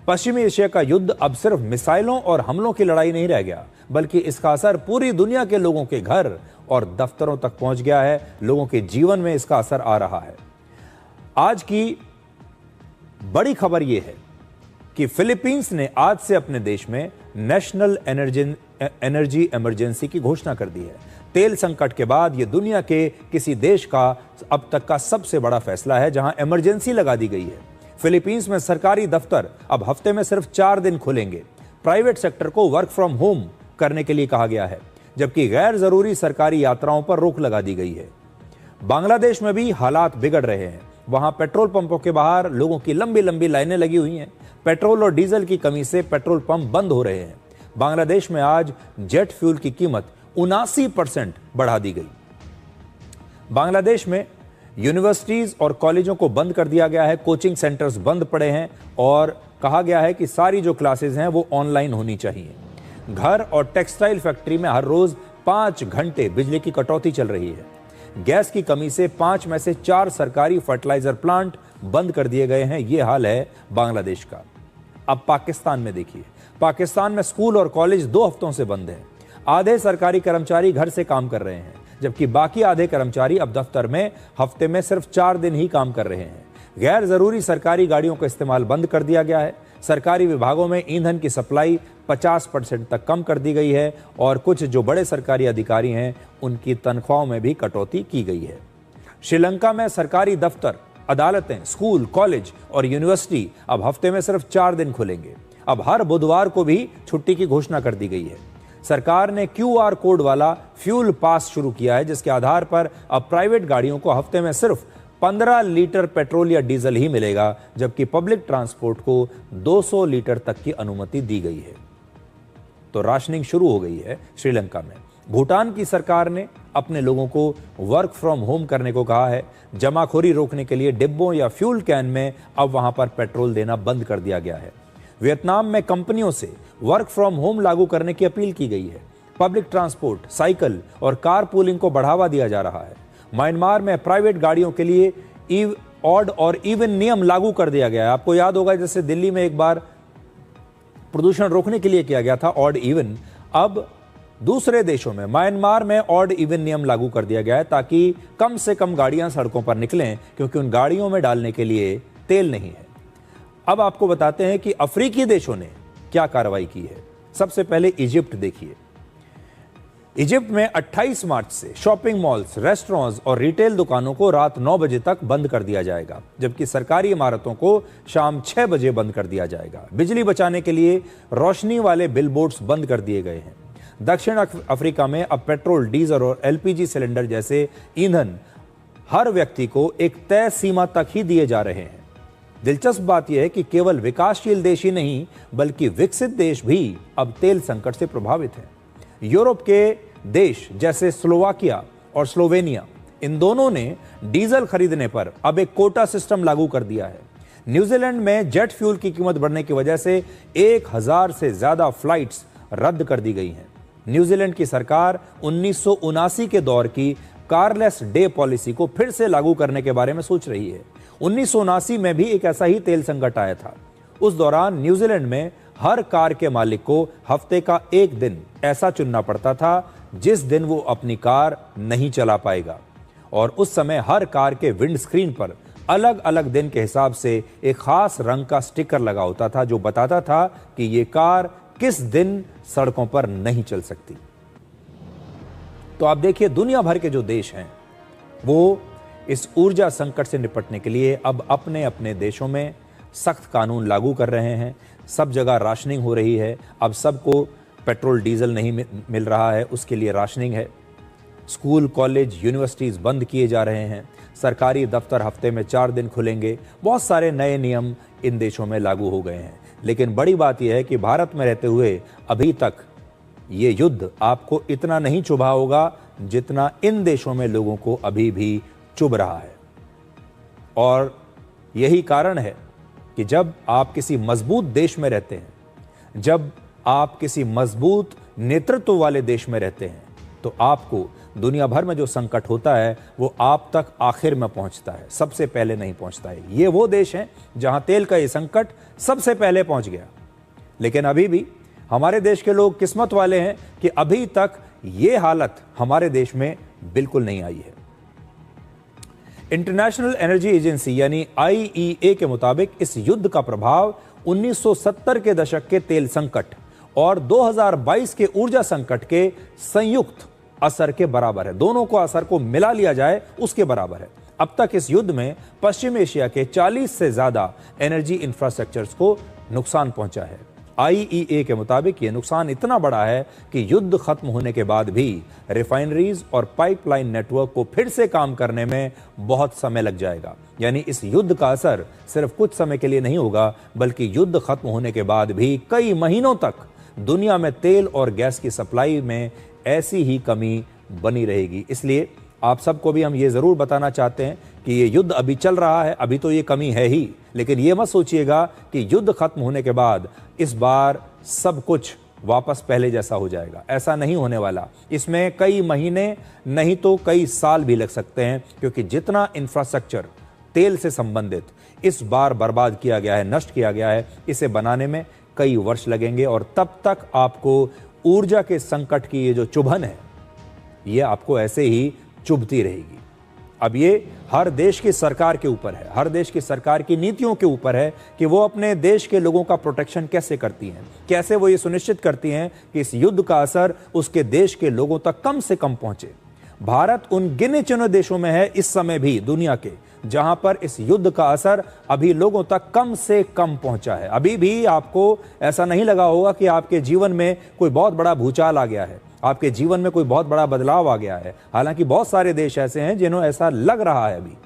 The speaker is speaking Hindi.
पश्चिमी एशिया का युद्ध अब सिर्फ मिसाइलों और हमलों की लड़ाई नहीं रह गया, बल्कि इसका असर पूरी दुनिया के लोगों के घर और दफ्तरों तक पहुंच गया है। लोगों के जीवन में इसका असर आ रहा है। आज की बड़ी खबर यह है कि फिलीपींस ने आज से अपने देश में नेशनल एनर्जी इमरजेंसी की घोषणा कर दी है। तेल संकट के बाद यह दुनिया के किसी देश का अब तक का सबसे बड़ा फैसला है जहां इमरजेंसी लगा दी गई है। फिलीपींस में सरकारी दफ्तर अब हफ्ते में सिर्फ 4 दिन खुलेंगे। प्राइवेट सेक्टर को वर्क फ्रॉम होम करने के लिए कहा गया है, जबकि गैर जरूरी सरकारी यात्राओं पर रोक लगा दी गई है। बांग्लादेश में भी हालात बिगड़ रहे हैं। वहां पेट्रोल पंपों के बाहर लोगों की लंबी लंबी लाइनें लगी हुई हैं। पेट्रोल और डीजल की कमी से पेट्रोल पंप बंद हो रहे हैं। बांग्लादेश में आज जेट फ्यूल की कीमत 79% बढ़ा दी गई। बांग्लादेश में यूनिवर्सिटीज और कॉलेजों को बंद कर दिया गया है। कोचिंग सेंटर्स बंद पड़े हैं और कहा गया है कि सारी जो क्लासेस हैं वो ऑनलाइन होनी चाहिए। घर और टेक्सटाइल फैक्ट्री में हर रोज 5 घंटे बिजली की कटौती चल रही है। गैस की कमी से 5 में से 4 सरकारी फर्टिलाइजर प्लांट बंद कर दिए गए हैं। यह हाल है बांग्लादेश का। अब पाकिस्तान में देखिए, पाकिस्तान में स्कूल और कॉलेज 2 हफ्तों से बंद हैं। आधे सरकारी कर्मचारी घर से काम कर रहे हैं, जबकि बाकी आधे कर्मचारी अब दफ्तर में हफ्ते में सिर्फ 4 दिन ही काम कर रहे हैं। गैर जरूरी सरकारी गाड़ियों का इस्तेमाल बंद कर दिया गया है। सरकारी विभागों में ईंधन की सप्लाई 50% तक कम कर दी गई है और कुछ जो बड़े सरकारी अधिकारी हैं उनकी तनख्वाहों में भी कटौती की गई है। श्रीलंका में सरकारी दफ्तर, अदालतें, स्कूल, कॉलेज और यूनिवर्सिटी अब हफ्ते में सिर्फ 4 दिन खुलेंगे। अब हर बुधवार को भी छुट्टी की घोषणा कर दी गई है। सरकार ने QR कोड वाला फ्यूल पास शुरू किया है, जिसके आधार पर अब प्राइवेट गाड़ियों को हफ्ते में सिर्फ 15 लीटर पेट्रोल या डीजल ही मिलेगा, जबकि पब्लिक ट्रांसपोर्ट को 200 लीटर तक की अनुमति दी गई है। तो राशनिंग शुरू हो गई है श्रीलंका में। भूटान की सरकार ने अपने लोगों को वर्क फ्रॉम होम करने को कहा है। जमाखोरी रोकने के लिए डिब्बों या फ्यूल कैन में अब वहां पर पेट्रोल देना बंद कर दिया गया है। वियतनाम में कंपनियों से वर्क फ्रॉम होम लागू करने की अपील की गई है। पब्लिक ट्रांसपोर्ट, साइकिल और कार पूलिंग को बढ़ावा दिया जा रहा है। म्यांमार में प्राइवेट गाड़ियों के लिए ऑड और इवन नियम लागू कर दिया गया है। आपको याद होगा जैसे दिल्ली में एक बार प्रदूषण रोकने के लिए किया गया था ऑड इवन, अब दूसरे देशों में म्यांमार में ऑड इवन नियम लागू कर दिया गया है ताकि कम से कम गाड़ियां सड़कों पर निकलें, क्योंकि उन गाड़ियों में डालने के लिए तेल नहीं है। अब आपको बताते हैं कि अफ्रीकी देशों ने क्या कार्रवाई की है। सबसे पहले इजिप्ट देखिए। इजिप्ट में 28 मार्च से शॉपिंग मॉल्स, रेस्टोरेंट्स और रिटेल दुकानों को रात 9 बजे तक बंद कर दिया जाएगा, जबकि सरकारी इमारतों को शाम 6 बजे बंद कर दिया जाएगा। बिजली बचाने के लिए रोशनी वाले बिलबोर्ड्स बंद कर दिए गए हैं। दक्षिण अफ्रीका में अब पेट्रोल, डीजल और LPG सिलेंडर जैसे ईंधन हर व्यक्ति को एक तय सीमा तक ही दिए जा रहे हैं। दिलचस्प बात यह है कि केवल विकासशील देश ही नहीं, बल्कि विकसित देश भी अब तेल संकट से प्रभावित हैं। यूरोप के देश जैसे स्लोवाकिया और स्लोवेनिया, इन दोनों ने डीजल खरीदने पर अब एक कोटा सिस्टम लागू कर दिया है। न्यूजीलैंड में जेट फ्यूल की कीमत बढ़ने की वजह से 1000 से ज्यादा फ्लाइट्स रद्द कर दी गई हैं। न्यूजीलैंड की सरकार 1979 के दौर की कारलेस डे पॉलिसी को फिर से लागू करने के बारे में सोच रही है। 1979 में भी एक ऐसा ही तेल संकट आया था। उस दौरान न्यूजीलैंड में हर कार के मालिक को हफ्ते का एक दिन ऐसा चुनना पड़ता था जिस दिन वो अपनी कार नहीं चला पाएगा, और उस समय हर कार के विंड स्क्रीन पर अलग अलग दिन के हिसाब से एक खास रंग का स्टिकर लगा होता था जो बताता था कि ये कार किस दिन सड़कों पर नहीं चल सकती। तो आप देखिए, दुनिया भर के जो देश हैं वो इस ऊर्जा संकट से निपटने के लिए अब अपने अपने देशों में सख्त कानून लागू कर रहे हैं। सब जगह राशनिंग हो रही है। अब सबको पेट्रोल डीजल नहीं मिल रहा है, उसके लिए राशनिंग है। स्कूल, कॉलेज, यूनिवर्सिटीज़ बंद किए जा रहे हैं। सरकारी दफ्तर हफ्ते में 4 दिन खुलेंगे। बहुत सारे नए नियम इन देशों में लागू हो गए हैं। लेकिन बड़ी बात यह है कि भारत में रहते हुए अभी तक ये युद्ध आपको इतना नहीं चुभा होगा जितना इन देशों में लोगों को अभी भी चुभ रहा है। और यही कारण है कि जब आप किसी मजबूत देश में रहते हैं, जब आप किसी मजबूत नेतृत्व वाले देश में रहते हैं, तो आपको दुनिया भर में जो संकट होता है वो आप तक आखिर में पहुंचता है, सबसे पहले नहीं पहुंचता है। ये वो देश हैं जहां तेल का ये संकट सबसे पहले पहुंच गया। लेकिन अभी भी हमारे देश के लोग किस्मत वाले हैं कि अभी तक ये हालत हमारे देश में बिल्कुल नहीं आई है। इंटरनेशनल एनर्जी एजेंसी यानी IEA के मुताबिक इस युद्ध का प्रभाव 1970 के दशक के तेल संकट और 2022 के ऊर्जा संकट के संयुक्त असर के बराबर है। दोनों को असर को मिला लिया जाए उसके बराबर है। अब तक इस युद्ध में पश्चिम एशिया के 40 से ज्यादा एनर्जी इंफ्रास्ट्रक्चर्स को नुकसान पहुंचा है। IEA के मुताबिक यह नुकसान इतना बड़ा है कि युद्ध खत्म होने के बाद भी रिफाइनरीज और पाइपलाइन नेटवर्क को फिर से काम करने में बहुत समय लग जाएगा। यानी इस युद्ध का असर सिर्फ कुछ समय के लिए नहीं होगा, बल्कि युद्ध खत्म होने के बाद भी कई महीनों तक दुनिया में तेल और गैस की सप्लाई में ऐसी ही कमी बनी रहेगी। इसलिए आप सबको भी हम ये जरूर बताना चाहते हैं कि ये युद्ध अभी चल रहा है, अभी तो ये कमी है ही, लेकिन ये मत सोचिएगा कि युद्ध खत्म होने के बाद इस बार सब कुछ वापस पहले जैसा हो जाएगा। ऐसा नहीं होने वाला। इसमें कई महीने नहीं तो कई साल भी लग सकते हैं, क्योंकि जितना इंफ्रास्ट्रक्चर तेल से संबंधित इस बार बर्बाद किया गया है, नष्ट किया गया है, इसे बनाने में कई वर्ष लगेंगे और तब तक आपको ऊर्जा के संकट की ये जो चुभन है ये आपको ऐसे ही चुभती रहेगी। अब ये हर देश की सरकार के ऊपर है, हर देश की सरकार की नीतियों के ऊपर है कि वो अपने देश के लोगों का प्रोटेक्शन कैसे करती हैं, कैसे वो ये सुनिश्चित करती हैं कि इस युद्ध का असर उसके देश के लोगों तक कम से कम पहुंचे। भारत उन गिने चुने देशों में है इस समय भी दुनिया के जहां पर इस युद्ध का असर अभी लोगों तक कम से कम पहुंचा है। अभी भी आपको ऐसा नहीं लगा होगा कि आपके जीवन में कोई बहुत बड़ा भूचाल आ गया है, आपके जीवन में कोई बहुत बड़ा बदलाव आ गया है। हालांकि बहुत सारे देश ऐसे हैं जिन्हें ऐसा लग रहा है अभी।